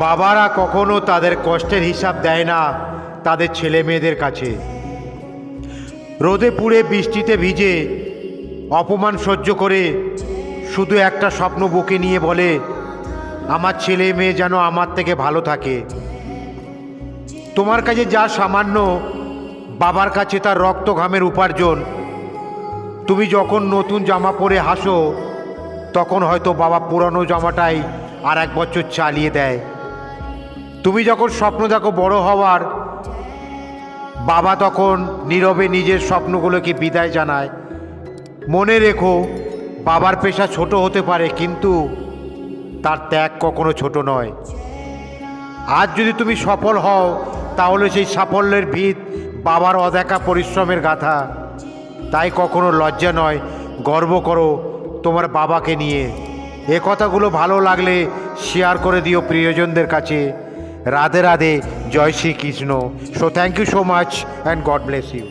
বাবারা কখনো তাদের কষ্টের হিসাব দেয় না তাদের ছেলে মেয়েদের কাছে। রোদে পুড়ে বৃষ্টিতে ভিজে অপমান সহ্য করে শুধু একটা স্বপ্ন বুকে নিয়ে বলে, আমার ছেলে মেয়ে যেন আমার থেকে ভালো থাকে। তোমার কাছে যা সামান্য, বাবার কাছে তার রক্ত ঘামের উপার্জন। তুমি যখন নতুন জামা পরে হাসো, তখন হয়তো বাবা পুরানো জামাটাই আর 1 বছর চালিয়ে দেয়। তুমি যখন স্বপ্ন দেখো বড় হওয়ার, বাবা তখন নীরবে নিজের স্বপ্নগুলোকে বিদায় জানায়। মনে রেখো, বাবার পেশা ছোট হতে পারে, কিন্তু তার ত্যাগ কখনো ছোট নয়। আজ যদি তুমি সফল হও, তাহলে সেই সাফল্যের ভিত বাবার অদেখা পরিশ্রমের গাথা। তাই কখনো লজ্জা নয়, গর্ব করো তোমার বাবাকে নিয়ে। এ কথাগুলো ভালো লাগলে শেয়ার করে দিও প্রিয়জনদের কাছে। রাধে রাধে, জয় Shrikrishna. So thank you so much and God bless you.